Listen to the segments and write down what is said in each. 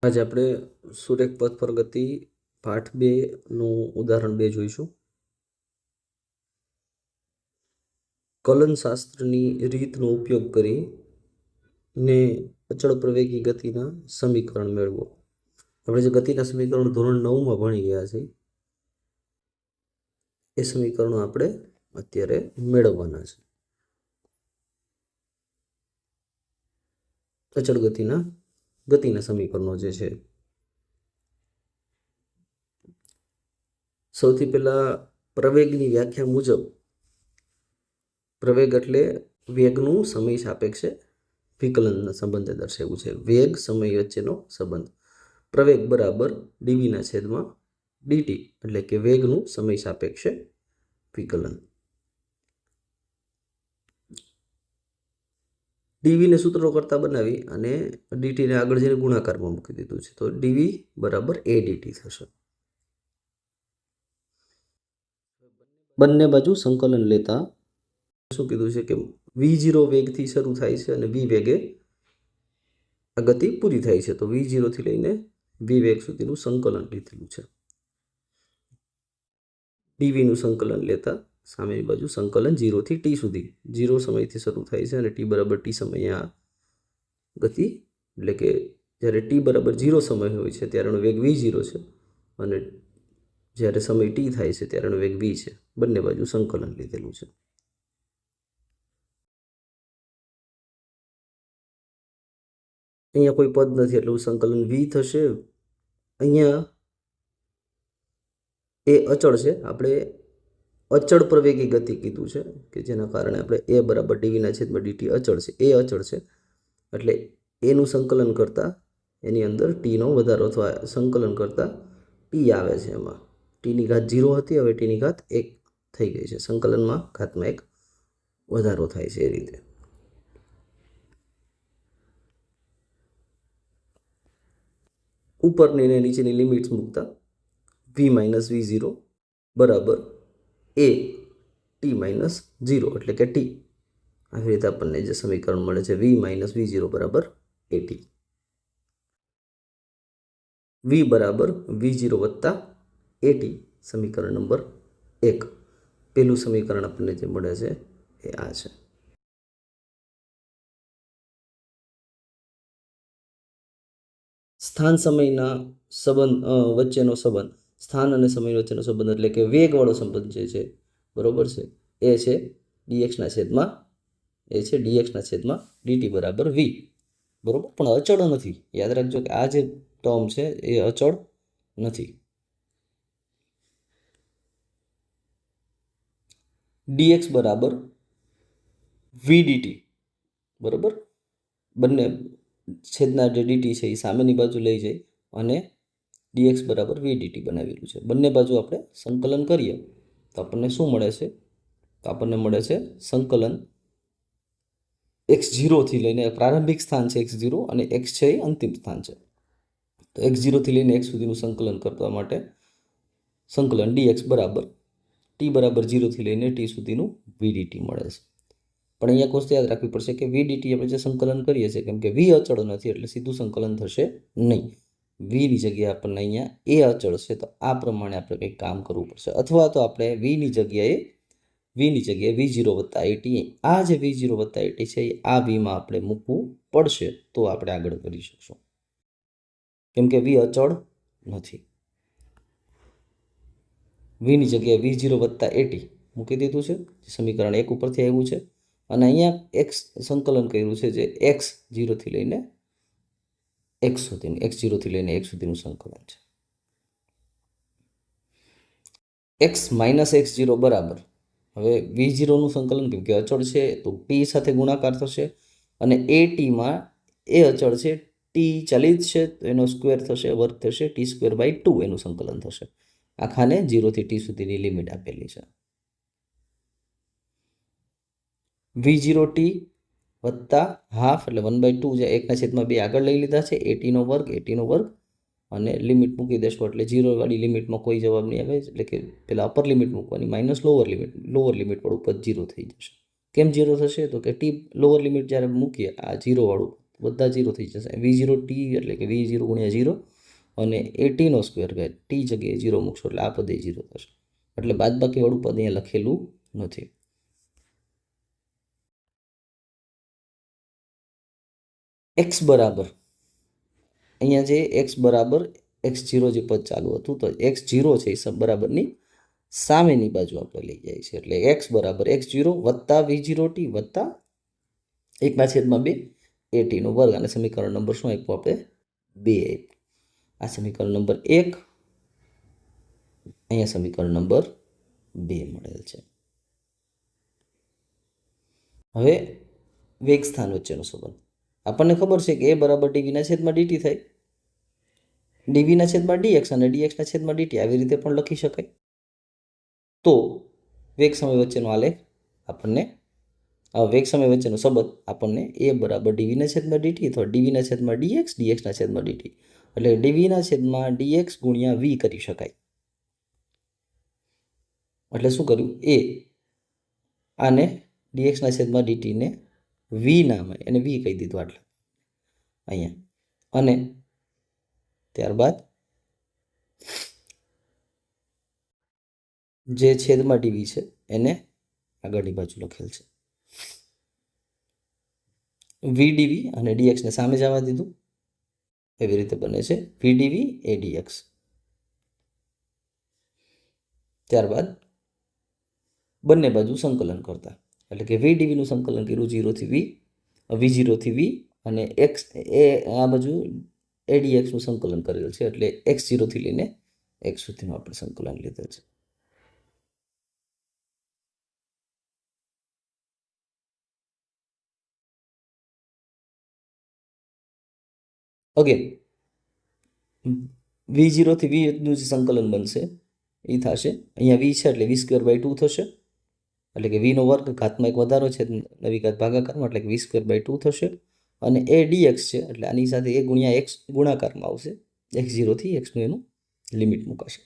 આજે આપણે સુરેખ પથ પર ગતિ પાઠ 2 નું ઉદાહરણ 2 જોઈશું. કલનશાસ્ત્રની રીતનો ઉપયોગ કરીને અચળ પ્રવેગી ગતિના સમીકરણ મેળવો. આપણે જે ગતિના સમીકરણ ધોરણ 9માં ભણી ગયા છે એ સમીકરણો આપણે અત્યારે મેળવવાના છે. અચળ ગતિના સમીકરણો જે છે, સૌથી પહેલા પ્રવેગની વ્યાખ્યા મુજબ પ્રવેગ એટલે વેગનું સમય સાપેક્ષે વિકલનના સંબંધે દર્શાવ્યું છે. વેગ સમય વચ્ચેનો સંબંધ. પ્રવેગ બરાબર ડીવીના છેદમાં ડીટી એટલે કે વેગનું સમય સાપેક્ષે વિકલન. ડીવીને સૂત્રો કરતા બનાવી અને ડીટીને આગળ જઈને ગુણાકારમાં મૂકી દીધું છે, તો ડીવી બરાબર એ ડીટી થશે. બંને બાજુ સંકલન લેતા શું કીધું છે કે V0 વેગથી શરૂ થાય છે અને V વેગે આ ગતિ પૂરી થાય છે, તો V0 થી લઈને V વેગ સુધીનું સંકલન લીધેલું છે. ડીવીનું સંકલન લેતા સામેની બાજુ સંકલન 0 થી t સુધી 0 સમયથી શરૂ થાય છે અને t બરાબર t સમયે આ ગતિ, એટલે કે જ્યારે t બરાબર 0 સમય હોય છે ત્યારેનો વેગ V0 છે અને જ્યારે સમય t થાય છે ત્યારેનો વેગ v છે. બંને બાજુ સંકલન લીધેલું છે. અહીંયા કોઈ પદ નથી એટલે સંકલન v થશે. અહીંયા એ અચળ છે, આપણે અચળ પ્રવેગી ગતિ કીધું છે કે જેના કારણે આપણે a બરાબર ડીવીના છેદમાં ડીટી અચળ છે, એ અચળ છે એટલે એનું સંકલન કરતાં એની અંદર ટીનો વધારો અથવા સંકલન કરતાં ટી આવે છે. એમાં ટીની ઘાત 0 હતી, હવે ટીની ઘાત 1 થઈ ગઈ છે. સંકલનમાં ઘાતમાં 1 વધારો થાય છે. એ રીતે ઉપરની અને નીચેની લિમિટ્સ મૂકતા v માઇનસ V0 બરાબર a ટી માઇનસ 0 એટલે કે ટી. આવી રીતે આપણને જે સમીકરણ મળે છે v માઇનસ V0 બરાબર at. v બરાબર V0 વત્તા at સમીકરણ નંબર 1. પહેલું સમીકરણ આપણને જે મળે છે એ આ છે. સ્થાન સમયના સંબંધ વચ્ચેનો સંબંધ, સ્થાન અને સમય વચ્ચેનો સંબંધ એટલે કે વેગવાળો સંબંધ જે છે, બરોબર છે, એ છે ડીએક્સના છેદમાં ડીટી બરાબર v, બરોબર. પણ અચળ નથી, યાદ રાખજો કે આ જે ટર્મ છે એ અચળ નથી. dx બરાબર v dt, બરોબર. બંને છેદના જે ડીટી છે એ સામેની બાજુ લઈ જાય અને dx બરાબર v dt બનાવેલું છે. બંને બાજુ આપણે સંકલન કરીએ તો આપણને શું મળે છે? તો આપણને મળે છે સંકલન x0 થી લઈને પ્રારંભિક સ્થાન છે x0 અને x છે એ અંતિમ સ્થાન છે, તો x0 થી લઈને x સુધીનું સંકલન કરવા માટે સંકલન dx બરાબર t બરાબર 0 થી લઈને t સુધીનું v dt મળે છે. પણ અહીંયા એક વસ્તુ યાદ રાખવી પડશે કે v dt આપણે જે સંકલન કરીએ છીએ, કેમ કે v અચળ નથી એટલે સીધું સંકલન થશે નહીં. v ની જગ્યાએ આપણને અહીંયા a અચળ છે, તો આ પ્રમાણે આપણે કંઈક કામ કરવું પડશે, અથવા તો આપણે v ની જગ્યાએ V0 વત્તા at, આ જે V0 વત્તા at છે એ આ vમાં આપણે મૂકવું પડશે, તો આપણે આગળ કરી શકશું, કેમ કે v અચળ નથી. v ની જગ્યાએ V0 વત્તા at મૂકી દીધું છે, સમીકરણ 1 ઉપરથી આવ્યું છે, અને અહીંયા x સંકલન કર્યું છે જે x0 થી લઈને x સુધીનું સંકલન છે. x માઇનસ x0 બરાબર, હવે V0 નું સંકલન કેમ કે અચળ છે તો t સાથે ગુણાકાર થશે અને atમાં એ અચળ છે, t ચલિત છે તો એનો સ્ક્વેર થશે, વર્ગ થશે, t²/2 એનું સંકલન થશે. આખાને 0 થી t સુધીની લિમિટ આપેલી છે. V0t વત્તા હાફ એટલે 1/2 જે 1/2 આગળ લઈ લીધા છે, atનો વર્ગ અને લિમિટ મૂકી દેશો એટલે 0 વાળી લિમિટમાં કોઈ જવાબ નહીં આવે, એટલે કે પેલા અપર લિમિટ મૂકવાની માઇનસ લોઅર લિમિટ વાળું પદ 0 થઈ જશે. કેમ 0 થશે? તો કે t લોઅર લિમિટ જ્યારે મૂકીએ આ 0 વાળું બધા 0 થઈ જશે. V0t એટલે કે V0 ગુણ્યા 0 અને ATનો સ્ક્વેર કે ટી જગ્યાએ 0 મૂકશો એટલે આ પદ 0 થશે. એટલે બાદબાકીવાળું પદ અહીંયા લખેલું નથી. x બરાબર અહીંયા જે x બરાબર x0 જે પદ ચાલુ હતું તો x0 છે એ બરાબરની સામેની બાજુ આપણે લઈ જાય છે. એટલે x બરાબર x0 વત્તા V0t વત્તા 1/2 ATનો વર્ગ. અને સમીકરણ નંબર શું આપ્યું આપણે? 2 આપ્યું. આ સમીકરણ નંબર 1, અહીંયા સમીકરણ નંબર 2 મળેલ છે. હવે વેગ સ્થાન વચ્ચેનો સંબંધ આપણને ખબર છે કે a બરાબર dv/dt થાય. dv/dx અને dx/dt આવી રીતે પણ લખી શકાય. તો વેગ સમય વચ્ચેનો આલેખ આપણને વેગ સમય વચ્ચેનો સંબંધ આપણને a બરાબર dv/dt અથવા dv/dx dx/dt એટલે dv/dx ગુણ્યા v કરી શકાય. એટલે શું કર્યું? a આને dx/dt ને v નામ એને v કહી દીધું આટલે અહીંયા. અને ત્યારબાદ જે છેદમાં dv છે એને આગળની બાજુ લખેલ છે. vdv અને dx ને સામે જવા દીધું. એવી રીતે બને છે vdv a dx. ત્યારબાદ બંને બાજુ સંકલન કરતા એટલે કે vdv નું સંકલન કર્યું 0 થી v, v0 થી v અને x એ આ બાજુ adx નું સંકલન કરેલ છે એટલે x0 થી લઈને x સુધીનું આપણે સંકલન લીધેલ છે. અગેન v0 થી v નું જે સંકલન બનશે એ થશે અહીંયા v છે એટલે v²/2 થશે. એટલે કે v નો વર્ગ ઘાતમાં 1 વધારો છે નવી ઘાત ભાગાકારમાં એટલે કે v²/2 થશે. અને a dx છે એટલે આની સાથે a ગુણ્યા x ગુણાકારમાં આવશે. x0 થી x નું એનું લિમિટ મુકાશે.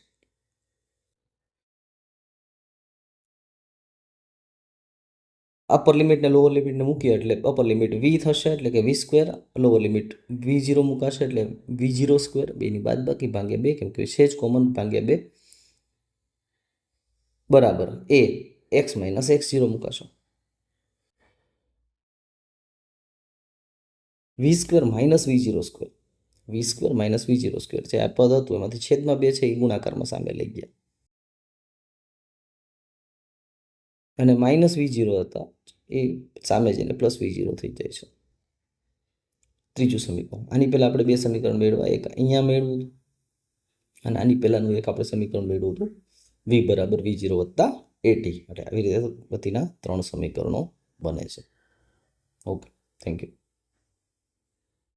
અપર લિમિટ ને લોઅર લિમિટ ને મૂકીએ એટલે અપર લિમિટ v થશે એટલે કે v², લોઅર લિમિટ v0 મુકાશે એટલે v0², બેની બાદબાકી ભાગ્યા 2 કેમ કે છે જ કોમન ભાગ્યા 2 બરાબર a x - x0 મુકાશો. v² - v0², v² - v0² છે આ પદ હતું એમાંથી છેદમાં 2 છે એ ગુણાકારમાં સામે લઈ ગયા અને -v0 હતા એ સામે જઈને +v0 થઈ જાય છે. ત્રીજું સમીકરણ આની પહેલા આપણે બે સમીકરણ મેળવ્યા. એક અહીંયા મેળવ્યું અને આની પહેલાનું એક આપણે સમીકરણ મેળવ્યું હતું v બરાબર v0 વત્તા at. એટલે આવી રીતે ગતિના 3 સમીકરણો બને છે. Okay, thank you.